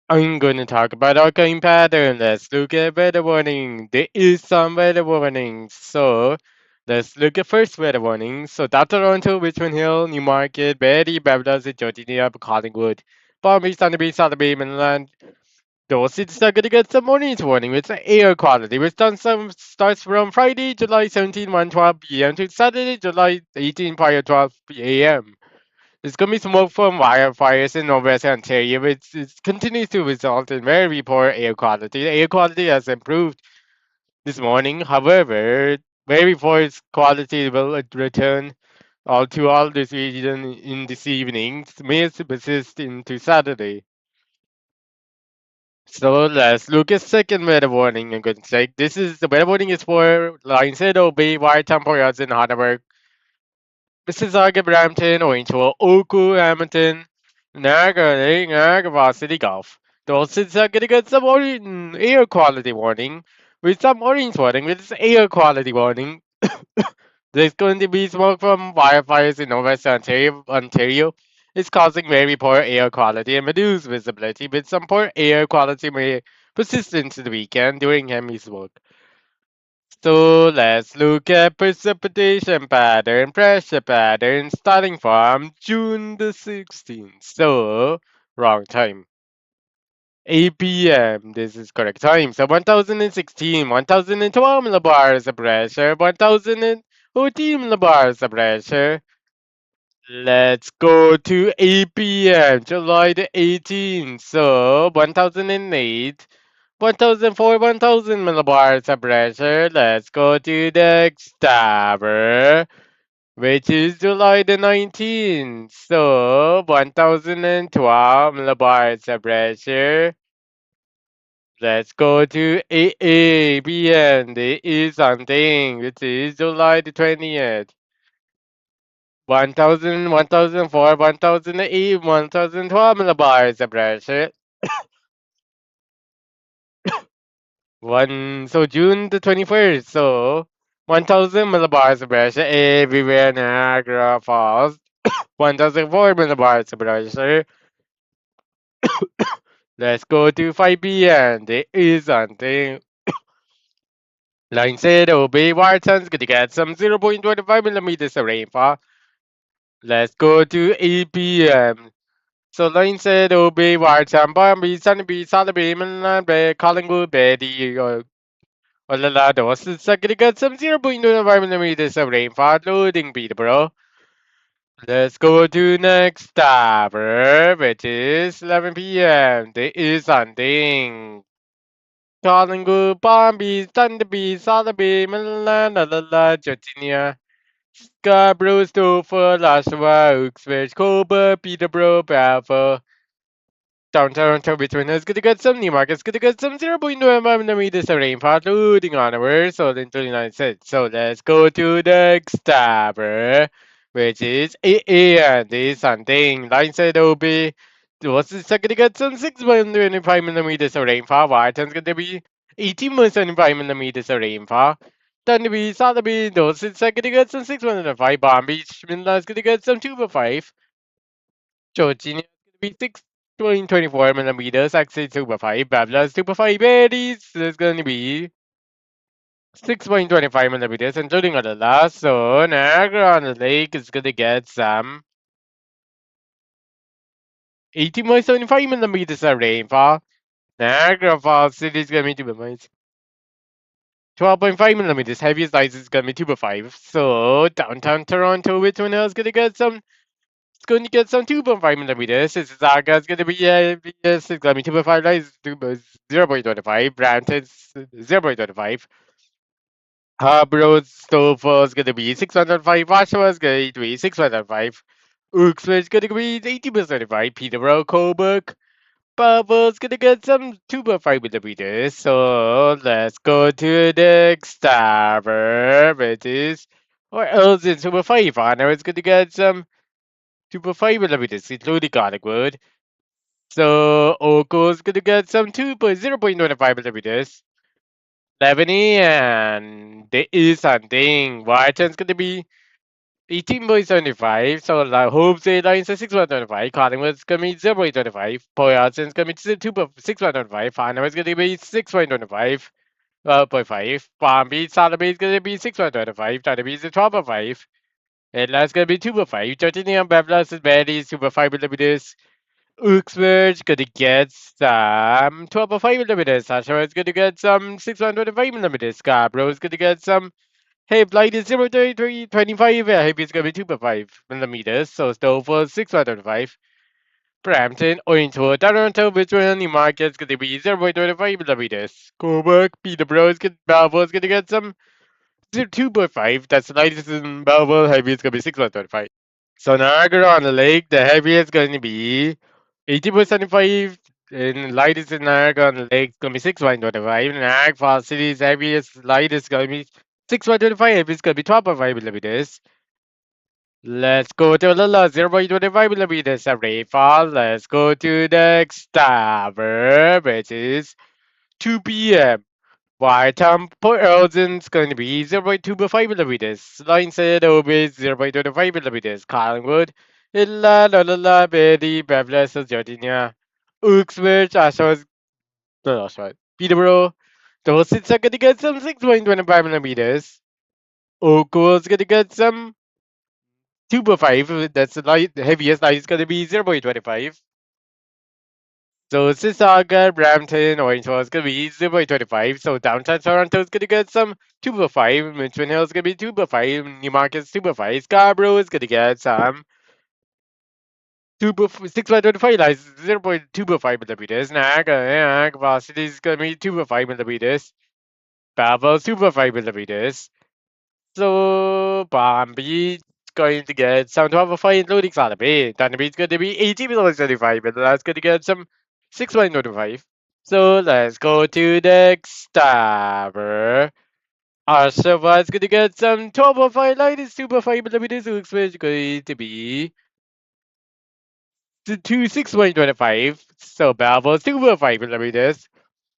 I'm going to talk about our game pattern. Let's look at weather warning. There is some weather warnings. So let's look at first weather warning. So Dow Toronto, Richmond Hill, Newmarket, Betty, Barbados, Georgia, Collingwood, Palm Beach, Thunder Bay, South Bay, Mainland. Those cities are going to get some orange warning with the air quality, which starts from Friday, July 17, 1:12 p.m. to Saturday, July 18, 12 a.m. There's going to be smoke from wildfires in Northwest Ontario, which continues to result in very poor air quality. The air quality has improved this morning. However, very poor quality will return all this region in this evening. May persist into Saturday. So let's look at second weather warning. I'm going to say this is the weather warning is for Lionshead, Bay, White Temple, in Hanover, Mississauga, Brampton, Orangeville, Oakville, Hamilton, Niagara, City Golf. Those cities are going to get some air quality warning with some orange warning with air quality warning. There's going to be smoke from wildfires in Northwest Ontario. It's causing very poor air quality and reduced visibility, with some poor air quality may persist into the weekend during heavy smoke. So let's look at precipitation pattern, pressure pattern starting from June the 16th. So, wrong time. 8 p.m. This is correct time. So 1016, 1012 millibars of pressure, 1014 millibars of pressure. Let's go to 8 p.m. July the 18th. So 1008. 1004, 1000 millibars of pressure. Let's go to the next hour, which is July the 19th. So 1012 millibars of pressure. Let's go to 8 p.m. There is something, which is July the 20th. 1000, 1004, 1008, 1012 millibars of pressure. June the 21st. So 1000 millibars of pressure everywhere Niagara Falls. 1004 millibars of pressure. Let's go to 5 p.m. There is something. Line said obey Wharton's gonna get some 0.25 millimeters of rainfall. Let's go to 8 p.m. So line said obey Wharton, Palm Beach, Sunny Beach, South Bay, Mainland Bay, Collingwood, Betty, Olalados. It's gonna get some 0.25 millimeters of rainfall, loading Peterborough. Let's go to next hour, which is 11 p.m. There is something. Collingwood, Palm Beach, Thunder Beach, South Bay, Mainland, Virginia, Scarborough, Stouffville, Oshawa, Uxbridge, Cobourg, Peterborough, Bradford, downtown Toronto is gonna get some Newmarket is gonna get some 0.1 millimeters of rainfall, including onwards, so in 29 cents. So let's go to the next hour, which is 8 a.m. This something. Line said OB. What's this gonna get some 6.25 millimeters of rainfall? Wharton's gonna be 18.75 millimeters of rainfall. Thunder Bay, Sotheby, those it's gonna get some 6.5. Palm Beach, Midland's gonna get some 2.5. Georgina is gonna be 6.24 millimeters, actually 2.5. Babylon's 2.5. Berries is gonna be 6.25 millimeters, including on the last. So Niagara on the lake is gonna get some 18.75 millimeters of rainfall. Niagara Falls City is gonna be 12.5 millimeters. Heaviest ice is gonna be 2.5. So downtown Toronto, which one else gonna get some? It's going to get some 2.5 millimeters. Saga is going to be yes, it's going to be 2.5. Lights 0.25. Brampton's 0.25. Harborough Stouffville is going to be 605. Oshawa is going to be 605. Uxbridge is going to be 80.25. Peterborough, Cobourg, Bubble is going to get some 2.5 millimeters. So let's go to the next tower, which is or else in 2.5. Honor is going to get some 2.5 millimeters, including Collingwood. So Oko's gonna get some 0.25 millimeters. 11 and there is something. Wharton's gonna be 18.75. So like Hope say line says 6.25. Collingwood's gonna be 0.25. Poyatson's gonna be 6.25. Farnham's gonna be 6.25. 0.5. Palm Beach Salaby's gonna be 6.25. Tiny Beach is 12.5. And last gonna be 2.5. Jordanian Bablas is barely super 5 millimeters. Uxbridge gonna get some 12.5 millimeters. Sasha is gonna get some 625 millimeters. Scarborough's gonna get some. Hey, Blight is 0.25. Heavy is gonna be 2.5 millimeters. So still for 625. Brampton, Orangewood, Toronto, Richmond, Newmarket is gonna be 0.25 millimeters. Coburg, Peterborough is gonna, Belleville is gonna get some 2.5. That's the lightest in Belleville. Heavy is gonna be 6.25. So Niagara on the lake, the heaviest going to be 80.75, and lightest in Niagara on the lake is going to be 6.25. Niagara Falls City's heaviest light is going to be 6.25, heavy is going to be 12.5 millimeters. Let's go to Lula, 0.25 millimeters of rainfall. Let's go to the next tower, which is 2 p.m. Whiteham Port Elgin's going to be 0.25 millimeters. Lineshead Obis 0.25 millimeters. Collingwood, Illa Lala Betty Bablas Georgia. Uxbridge Ashos no sorry. Peterborough. Those six are gonna get some 6.25 millimeters. Oakwood's gonna get some 2.5. That's the heaviest light is gonna be 0.25. So Sissaga, Brampton, Orangeville is gonna be 0.25. So downtown Toronto is gonna get some 2.5. Richmond Hill is gonna be 2.5. Newmarket's 2.5. Scarborough is gonna get some 6.25 like 0.2.5 millimeters. Niagara velocity is gonna be 2.5 millimeters. Belleville 2.5 millimeters. So Palm Beach going to get some 12.5 including Solid Bay. Thunder Beach going to be 80.25, and that's going to get some 6.25. So let's go to the Stabber. Our server is going to get some 12.5 light is 2.5 millimeters, which is going to be to 6.25. So Belleville 2.5 millimeters.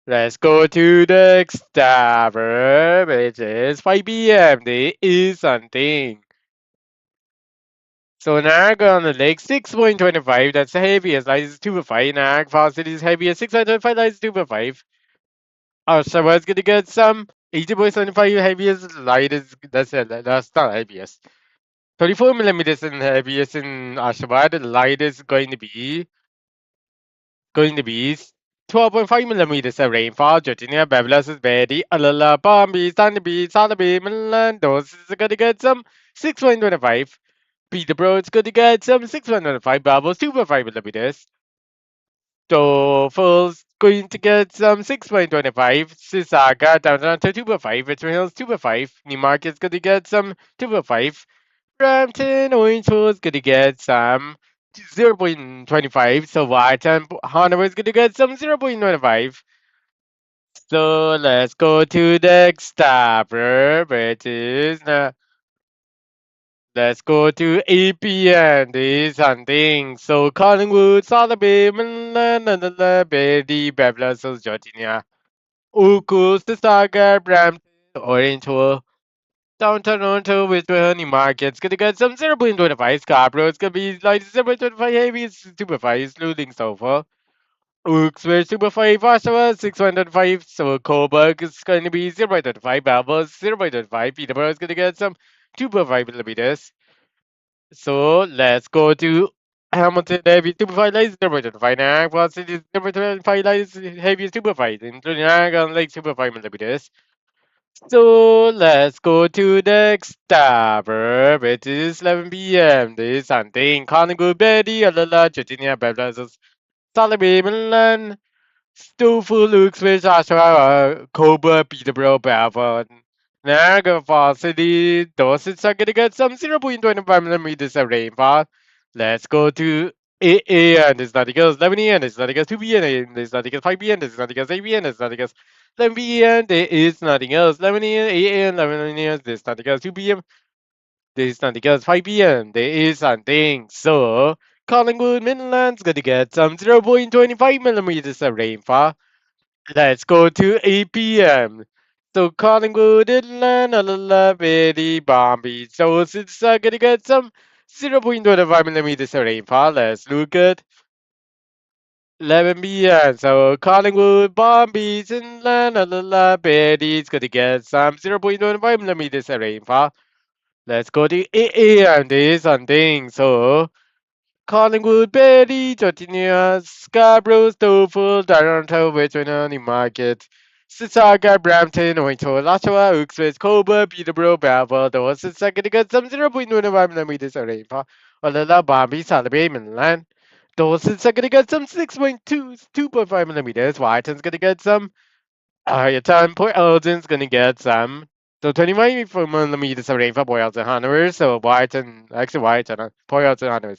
Let's go to the Stabber, which is 5 p.m. There is something. So Niagara on the lake, 6.25. That's the heaviest. Light is 2.5. Niagara Falls City is heaviest. 6.25 light is 2.5. Our server is gonna get some 80.75 heaviest. Light is that's not heaviest. 24 millimeters in heaviest in Ashgabat. The light is going to be 12.5 millimeters of rainfall. Georgia, Babylon is Betty, Alala, Palm Beach, Thunder Beach, Salaby, Milan. Those is gonna get some 6.25. Peterborough is gonna get some 6.25. Bubbles 2.5 millimeters. Toefl's going to get some 6.25. Sissaga down to 2.5. Richmond Hills 2.5. Newmarket's gonna get some 2.5. Brampton Orangewood's gonna get some 0.25. So Whiteton Hanover's gonna get some 0.25. So let's go to the next tower, which is let's go to APN. This something. So Collingwood, Sotheby, Betty, Babylon, Georgia. Uku, Saga, Brampton, Orangewood. Downtown Toronto with honey markets gonna get some 0.25 Scarborough. It's gonna be like 0.25 heavy superfive, including sulfur. Ooks were superfive Oshawa 605. So Coburg is going to be 0.25. Belville 0.25. Peterborough is gonna get some 2.5 millimeters. So let's go to Hamilton heavy superfive lights 0.25. Niagara City 0.25 lights heavy superfive, including Niagara Lake superfive millimeters. So let's go to the next tower, which is 11 p.m. This is something Collingwood, Betty, Alala, Virginia, Babylons, Solomon, Milan, Stowful, Lux, Fish, Oshawa, Cobra, Peterborough, Belfort, Niagara Falls City. Those are going to get some 0.25 millimeters of rainfall. Let's go to 8 a.m. This is not equals 11 a.m. This is not equals 2 p.m. This is not equals 5 p.m. This is not equals 8 p.m. This is not equals 11 p.m. There is nothing else. 11 a.m., 8 a.m., 11 a.m. This is not equals 2 p.m. This is not equals 5 p.m. There is something. So Collingwood, Midland's gonna get some 0.25 millimeters of rainfall. Let's go to 8 p.m. So Collingwood, Atlanta, la la, Betty, Bombay. So it's gonna get some 0.25 millimeters of rainfall. Let's look at 11 p.m. So Collingwood, Bombay, Atlanta, la la, Betty. It's gonna get some 0.25 millimeters of rainfall. Let's go to 8 a.m. This on thing. So Collingwood, Betty, Georgina, Scarborough, Stouffville, Toronto, Richmond, Newmarket, Sissaga, Brampton, Ointo, Oshawa, Uxbridge, Coburg, Peterborough, Belleville, those is second to get some 0.25 millimeters of rainfall. Olala, Bombay, Salabay, Mainland. Those is second to get some 2.5 millimeters. Whiteton's gonna get some. Your time, Port Elgin's gonna get some. So 25 millimeters of rainfall, Port Elgin, Hanover. So Whiteton, actually Whiteton, Port Elgin, Hanover.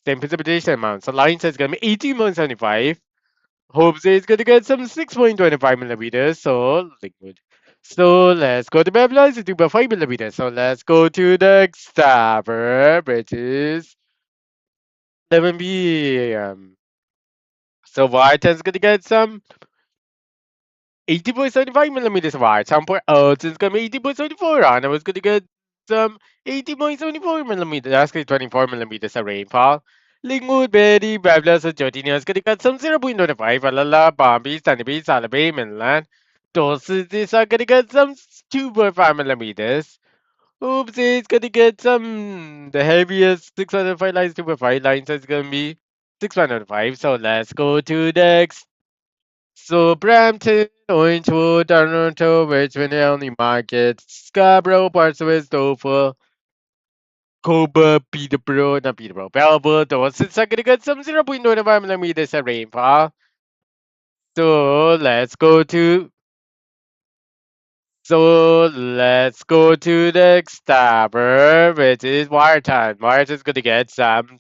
Same precipitation amount. So line says it's gonna be 18.75. Hope says it's gonna get some 6.25 millimeters. So liquid. So let's go to Babylon. It's 2.5 millimeters. So let's go to the Stabber, which is 11 p.m. So Vartan's gonna get some 80.75 millimeters of wire. Some point it's gonna be 80.74 on. I was gonna get some 80.74 millimeters. Actually 24 millimeters of rainfall. Lingwood, Betty, Bablas, and Georgina is gonna get some 0.25. Alala, Bombay, Sunny Beach, Alabama, Mainland. These are gonna get some 2.5 millimeters. Oops, it's gonna get some the heaviest 605 lines, 2.5 lines is gonna be 605. So let's go to the so Brampton, Orangewood, Toronto, Richmond, Newmarket, Scarborough, Partsville, Dover, Coburg, Peterborough, not Peterborough, Belleville, those are gonna get some 0.25 millimeters of rainfall. So let's go to the next tabber, which is Watertown. Watertown's gonna get some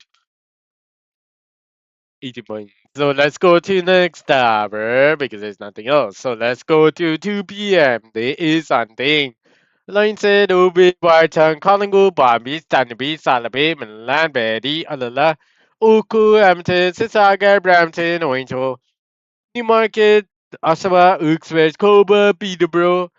80 points. So let's go to next tabber because there's nothing else. So let's go to 2 p.m. There is something. Lainset, Ubi, Barton, Collingwood, Bombay, Stanley, Salaby, Milan, Betty, Alala, Uku, Hampton, Sissaga, Brampton, Ointo, Newmarket, Oshawa, Uxbridge, Coburg, Peterborough,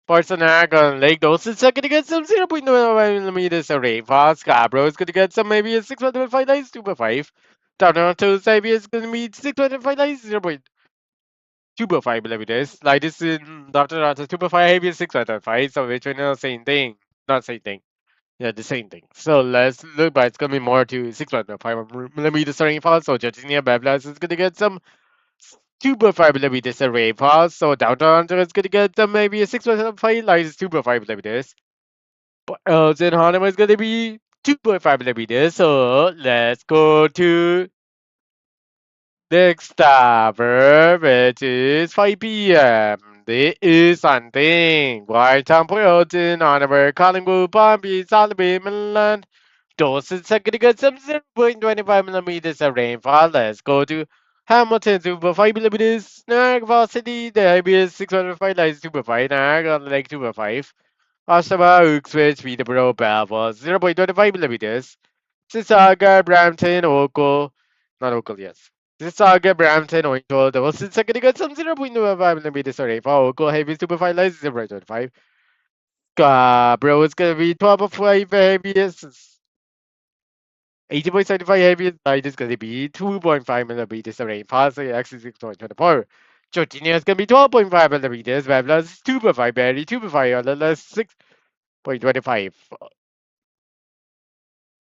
Parsonag, and Lake Doses are gonna get some 0.1 millimeters of rainfall. Scarborough is gonna get some maybe a 6.5 days, 2.5. Toronto, Xavier is gonna be 6.5 days, 0.2.5 millimeters. Like this in Dr. Toronto, 2.5, heavy 6.5. So which one is the same thing? Not same thing. Yeah, the same thing. So let's look, but it's gonna be more to 6.5 millimeters of rainfall. So Virginia Bablas is gonna get some 2.5 millimeters of rainfall. So downtown Toronto is gonna get some maybe a 6.5, like it's 2.5 millimeters. But in Harlem is gonna be 2.5 millimeters. So let's go to next tower, which is 5 p.m. There is something. White Temple in Hanover, Collingwood, Bombay, Solomon, Milan. Dawson's are gonna get some 0.25 millimeters of rainfall. Let's go to Hamilton, 2.5 millimeters. Niagara City, the heaviest 605 lies 2.5. Niagara Lake 2.5. Oshawa, Uxbridge, Peterborough, Belfast, 0.25 millimeters. Sissaga, Brampton, Oakville, not Oakville, yes. Sissaga, Brampton, Oakville, the Wilson second got some 0.25 millimeters of rainfall. Oakville, heaviest 2.5 lies 0.25. Bro, it's gonna be 12.5 heaviest. 80.75 heaviest light is gonna be 2.5 millimeters of rainfall, so actually 6.24. Georgina is gonna be 12.5 millimeters, Babylon is 2.5, Barry 2.5, Lala 6.25.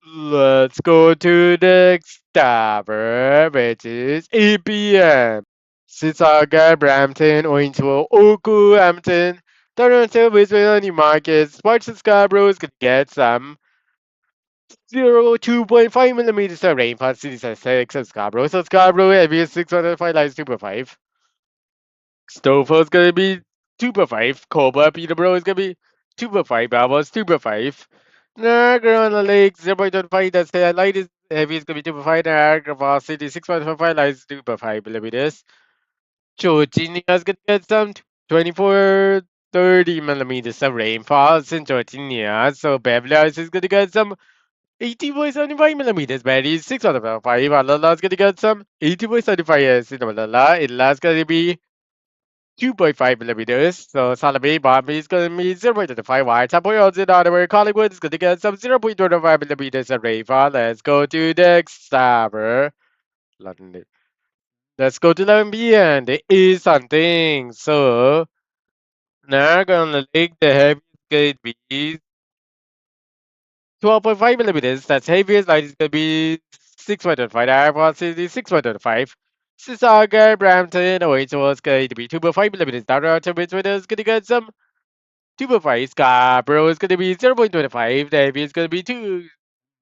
Let's go to the next tower, which is 8 p.m. Sissaga, Brampton, Ointo, Oku, Hampton, Toronto, Brisbane, Newmarket, Sparks and Scarborough is gonna get some 2.5 millimeters of rainfall. Cities are 6 and Scarborough. So Scarborough, heaviest 605 lines 2.5. Stouffville is gonna be 2.5. Coburg, Peterborough is gonna be 2.5. Belfast 2.5. Niagara on the Lake 0.25. That's the lightest. Heavy is gonna be 2.5. Niagara Falls City 6.5 lines 2.5 millimeters. Georgina is gonna get some 24 30 millimeters of rainfall in Georgina. So Beverly is gonna get some 80.75 millimeters. Barry 6.5. Alala's gonna get some 80.75 in Alala. Itla's gonna be 2.5 millimeters. So Salami Bomb is going to be 0.25 wide. Tapoyons in Ottoman Collingwood is going to get some 0.25 millimeters of rainfall. Let's go to the next summer. London. Let's go to London and there is something. So now gonna lake the heaviest going to be 12.5 millimeters. That's heaviest light is going to be 6.5. Air velocity 6.5. Sissaga, Brampton, which was going to be 2.5 millimeters. Down around 10 minutes, is going to get some 2.5. Scarborough is going to be 0.25. The heavy is going to be 2.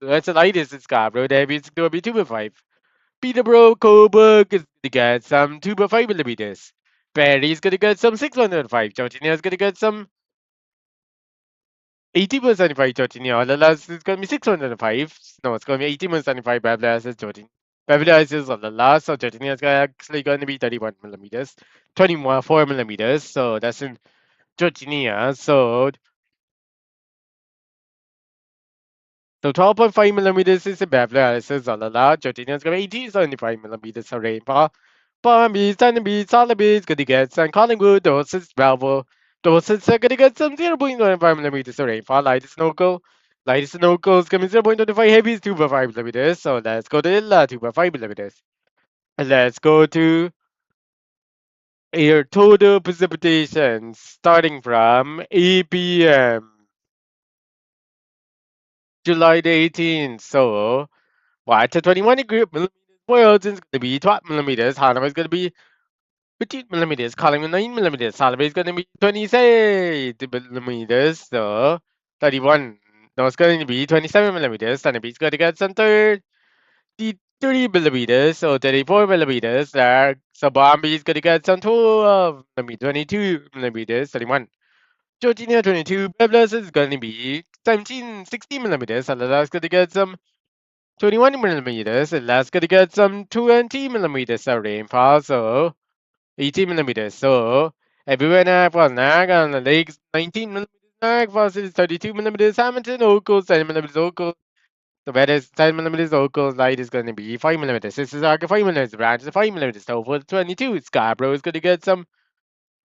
That's the lightest in Scarborough. The heavy is going to be 2.5. Peterborough, Coburg is going to get some 2.5 millimeters. Perry is going to get some 6.5. Georgina is going to get some 80% Georgina. Alalas is going to be 605. No, it's going to be 80% Bablas is Georgina. Bablas is Alalas, so Georgina is actually going to be 31 millimeters. 24 millimeters. So that's in Georgina. So 12.5 millimeters is in Bablas is Alalas. Georgina is going to be 80-75 millimeters of rainfall. Palm Beach, Sun Beach, Solid Beach, gonna get some Collingwood, Dorset, Belleville. Dorset's gonna get some 0.25 millimeters of rainfall. Light snorkel is gonna be 0.25, heavy is 2.5 millimeters. So let's go to Illa, 2.5 millimeters. And let's go to your total precipitation starting from 8 p.m. July the 18th. So, watch a 21 degree millimeters. Boylston's gonna be 12 millimeters. Hanover is gonna be 15 millimeters, calling 9 millimeters. Salary is going to be 26 millimeters. So 31. No, it's going to be 27 millimeters. Sunny is going to get some 33 millimeters. So 34 millimeters. There. So Bombay is going to get some 12 millimeters, 22 millimeters. 31. Georgina 22. Beblas is going to be 17, 16 millimeters. Alaska is going to get some 21 millimeters. Alaska going to get some 20 millimeters of rainfall. So 18 millimeters. So everywhere nag was nag on the lakes 19 millimeters. Nag was 32 millimeters. Hamilton Ocals 10 millimeters. Ocals. The weather is 10 millimeters. Ocals light is going to be 5 millimeters. This is 5 millimeters. Branch is 5 millimeters. So for 22, Scarborough is going to get some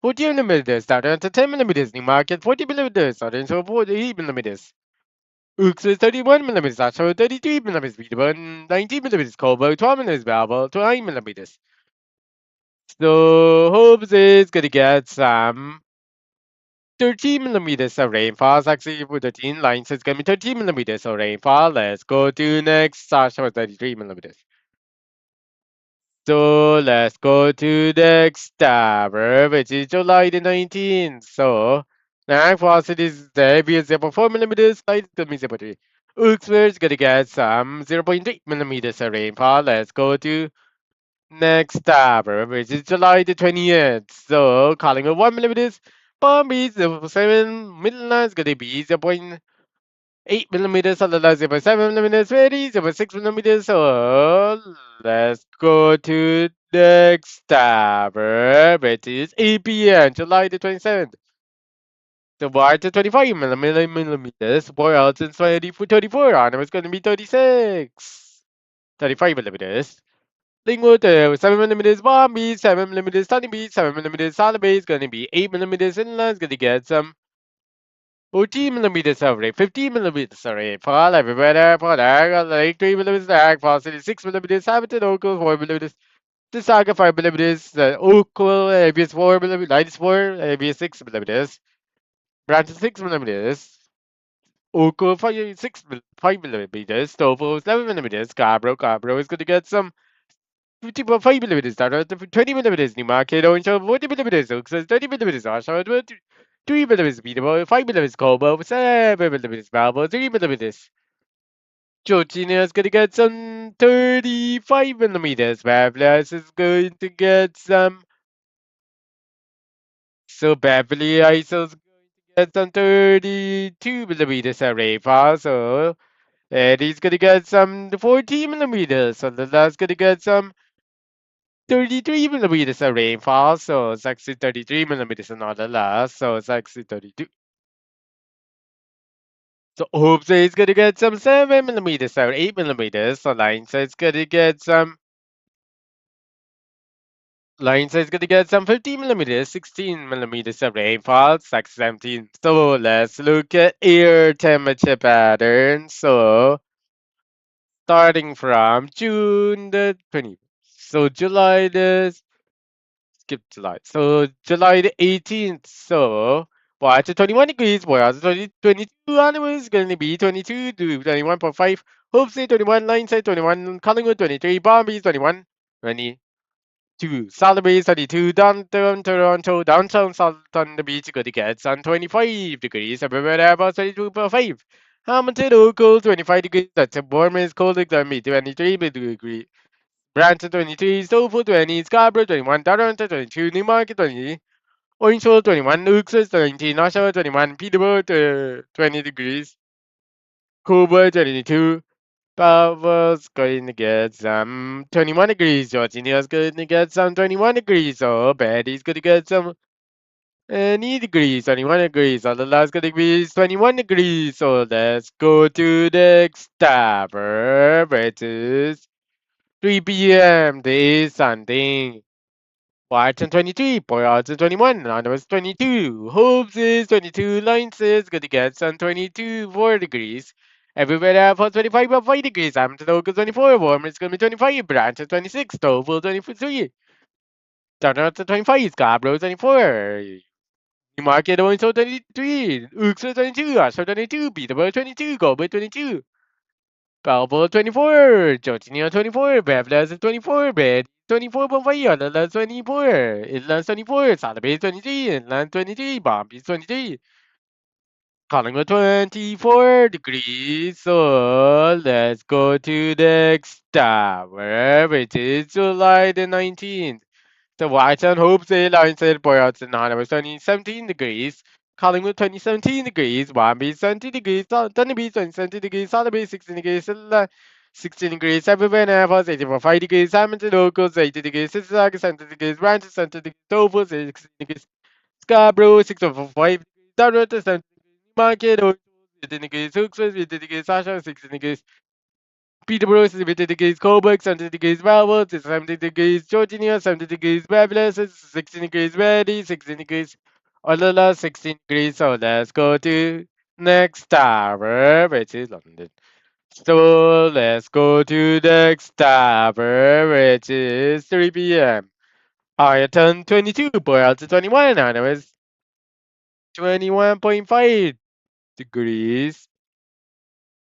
40 millimeters. Down to 10 millimeters. Newmarket 40 millimeters. Southern so 48 millimeters. Ooks is 31 millimeters. So 33 millimeters. Peterborough 19 millimeters. Coburg 12 millimeters. Belleville 9 millimeters. So Hobbs is gonna get some 13 millimeters of rainfall. It's actually with 13 lines, it's gonna be 13 millimeters of rainfall. Let's go to next. Sasha with 33 millimeters. So let's go to next tower, which is July the 19th. So now faucet is the heaviest 0.4 millimeters, light is gonna be 0.3. Oxford is gonna get some 0.3 millimeters of rainfall. Let's go to next tower, which is July the 20th. So calling it 1 millimeters. Palm Beach 7 Midland is gonna be 0.8 millimeters, Solid 0.7 millimeters, Ready 0.6 millimeters. So let's go to next tower, which is 8 p.m. July the 27th. The wide to 25 millimeters. Boy, else in 34 on it was gonna be 36. 35 millimeters. Lingwood, 7 millimeters, bomb beat, 7 millimeters, sunny beat, 7 millimeters, solid base, gonna be 8 millimeters inland, gonna get some 14 millimeters of rain, 15 millimeters of rain, fall everywhere, for that, like 3 millimeters, ag, falsity, 6 millimeters, Habitat, Oakland, 4 millimeters, the saga 5 millimeters, Oakland, ABS 4 millimeters, Lights 4, ABS 6 millimeters, Branch 6 millimeters, Oakland 5 millimeters, Tofu 7 millimeters, Scarborough is gonna get some 50.5 millimeters down to 20 millimeters Newmarket, Orange 40 millimeters, Oaks 30 millimeters, Oshawa 3 millimeters, Peterborough 5 millimeters, Colbo 7 millimeters, Malmo 3 millimeters. Georgina is gonna get some 35 millimeters, Bablas is going to get some, so Beverly ISO is going to get some 32 millimeters of rainfall, so Eddie's gonna get some 14 millimeters, so the last gonna get some 33 millimeters of rainfall, so it's actually 33 millimeters and not a lot, so it's actually 32. So Hope says it's gonna get some 7 millimeters or 8 millimeters, so Line says it's gonna get some Line is gonna get some 15 millimeters, 16 millimeters of rainfall, 17. So let's look at air temperature pattern. So starting from June the 20th. So July the skip July. So July the 18th. So watch 21 degrees. Whereas 22 onwards is going to be 22 to 21.5. Hope say 21. Line say 21. Collingwood 23. Bombay 21. 22. Southern Bay 32. Downtown Toronto. Downtown Southern the beach going to get sun 25 degrees. Everywhere about 32.5. Hamilton local 25 degrees. That's a warm is cold. It's going to be 23 degrees. Brampton 23, Stowe 20, Scarborough 21, Toronto 22, Newmarket 20, Orangeville 21, Nuxus 19, Oshawa 21, Peterborough 20 degrees, Coburg 22, Powell's going to get some 21 degrees, Georginia's going to get some 21 degrees, so Betty's going to get some any degrees, 21 degrees, all the last going to be 21 degrees, so let's go to the next tab, which is 3 p.m. There is something. Watson 23, Boyards 21, Anonymous 22, Hobbs is 22, Lines is gonna get sun 22, 4 degrees. Everywhere else for 25.5 degrees. Hamilton Oak is 24, Warm is gonna be 25, Branch is 26, Stouffville 23, Downtown 25, Scarborough 24, Newmarket also 23, Ooks 22, Ashford 22, Peterborough 22, Galway 22. Balboa 24, Jorginho 24, Bevlas 24, Bed 24.5, Adela 24, Inland 24, Saturday 23, Inland 23, Bombay 23, Collingwood 24 degrees. So let's go to the next tower, which is July the 19th. The Whiteson Hopes Airlines Airport in Hanover 17 degrees. Collingwood 17 degrees. Bombay 70 degrees. Thunder Beach 20 degrees. Southern Bay 16 degrees. 16 degrees. Everywhere in Airports 85 degrees. Hamilton Locals 80 degrees. Mississauga 70 degrees. Ranches 70 degrees. Dover 16 degrees. Scarborough 605 degrees. Downright 70 degrees. Market 18 degrees. Hooksville 50 degrees. Sasha 16 degrees. Peterborough is 70 degrees, Coburg 70 degrees, Melbourne is 70 degrees, Georgia 70 degrees, Babylon is 16 degrees, Ready 16 degrees, Olala 16 degrees. So let's go to next tower, which is London. So let's go to next tower, which is 3 p.m. I turn 22, Boyle to 21, and it was 21.5 degrees.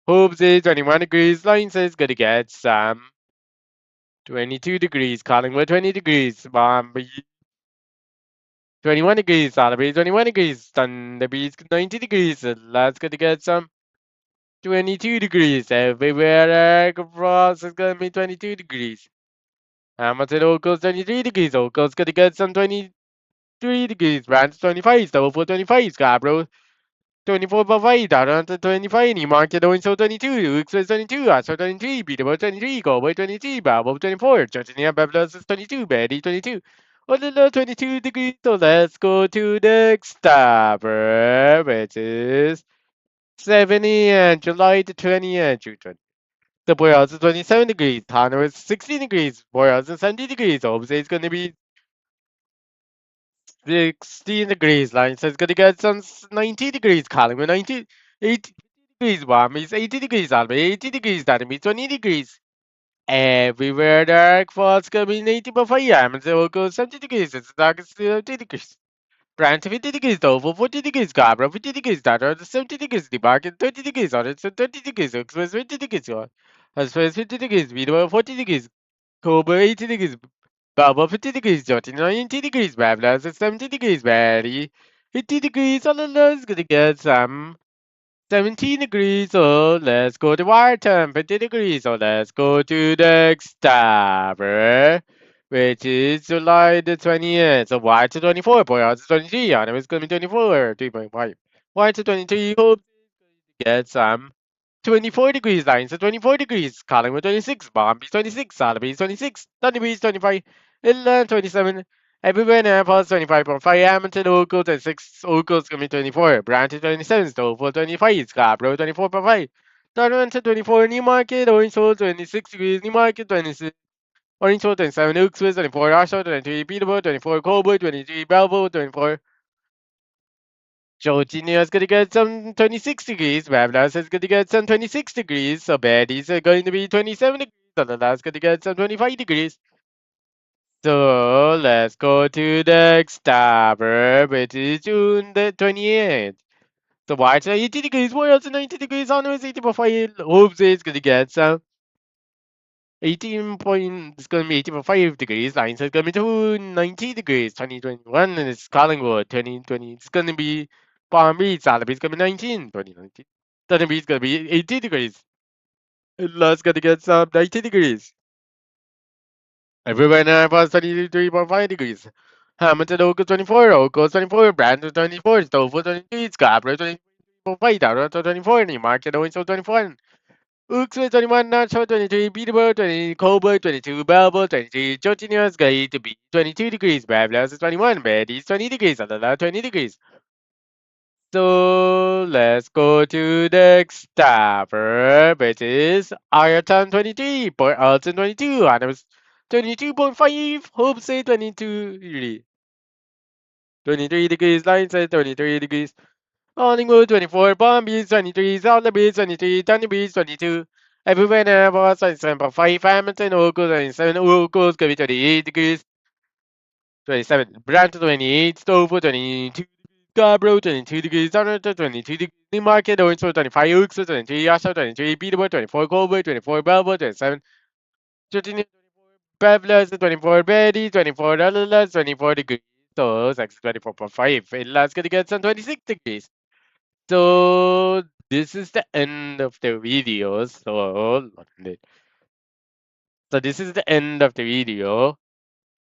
Hopes is 21 degrees, Line says gonna get some 22 degrees, Collingwood 20 degrees, Bombay 21 degrees, Alabama 21 degrees, Thunder Beach 90 degrees, Alaska to get some 22 degrees, everywhere across is gonna be 22 degrees. Hamilton Ocals 23 degrees, Ocals gonna get some 23 degrees, Rance 25, Stouffville 25, Scarborough 24.5, Toronto 25, Newmarket so 22, Express 22, Ashford 23, Peterborough 23, Galway 23, Balboa 24, Georgia Babylon 22, Betty 22. Honolulu 22 degrees, so let's go to the next tower, which is 70 and July the 20th and June 20th. The Boreals is 27 degrees, Tano is 16 degrees, Boreals is 70 degrees, Obse is going to be 16 degrees. Line says gonna get some 90 degrees. Collingwood 90, 80 degrees. Warm is 80 degrees. Albany 80 degrees. That means 20 degrees. Everywhere dark falls gonna be 80.5. Hamilton will go 70 degrees. It's dark 70 degrees. Brant 50 degrees. Dover 40 degrees. Scarborough 50 degrees. That 70 degrees. The market 30 degrees. On it's 30 degrees. Express 50 degrees. Express 50 degrees. Video 40 degrees. Cobra 80 degrees. Baba 50 degrees, Jyoti 90 degrees, Babylon 70 degrees, Barry 50 degrees, all of us gonna get some 17 degrees, so let's go to Warton 50 degrees, so let's go to the next tower, which is July the 20th, so Warton 24, Boyards 23, and it's gonna be 24, 3.5. Warton 23, hope get some 24 degrees lines, so 24 degrees. Collingwood 26, Bombay 26, Salaby 26, Thunder Beach 25, Inland 27, everywhere in airports 25.5, Hamilton Oakville 26, Oakville's gonna be 24, Brampton 27, Stouffville 25, Scarborough 24.5, Toronto 24, Newmarket, Orangeville 26 degrees, Newmarket 26, Orange 27, Oaksville 24, Oshawa 23, Peterborough 24, Coburg 23, Belleville 24. Georgina is going to get some 26 degrees. Bablas is going to get some 26 degrees. So Betty's going to be 27 degrees. Dallas going to get some 25 degrees. So let's go to the next suburb, which is June the 28th. So White's 80 degrees, Royals 90 degrees, Honors 80.5, Hopes is going to get some 18 point, it's going to be 80.5 degrees, Lines is going to be 90 degrees, 2021, and it's Collingwood, 2020, it's going to be Palm Beach, Salaby is going to be 19, 2019. Thunder Beach is going to be 80 degrees. And Last going to get some 90 degrees. Everywhere now was 23.5 degrees. Hamilton Oak 24, Oak 24, Brandon 24, Stowe 23, Scarborough 24.5, Toronto 24, Newmarket Owens 24, Ooks 21, Nashville 23, Peterborough 20, Coburg 22, Belleville 23, Georgina is going to be 22 degrees, Bablas is 21, Betty's 20 degrees, Adela 20 degrees. So let's go to the next suburb, which is Ireton 23, Port Alton 22, Adams 22.5, Hope say 22 degree. 23 degrees, Line say 23 degrees. Collingwood 24, Palm Beach 23, South Beach 23, Thunder Beach 22. Everywhere now was 27.5, Hamilton, Oakville 27, Oakville's gonna be 28 degrees. 27, Brampton 28, Stowe 22, Scarborough 22 degrees, Toronto 22 degrees, Newmarket, Owensville 25, Oaks 23, Oshawa 23, Peterborough 24, Coburg 24, Belleville 27, Georgina 24, Pebbles 24, Betty 24, Dallas 24 degrees. So, Sex 24.5. Inland's gonna get some 26 degrees. So, this is the end of the video. So this is the end of the video.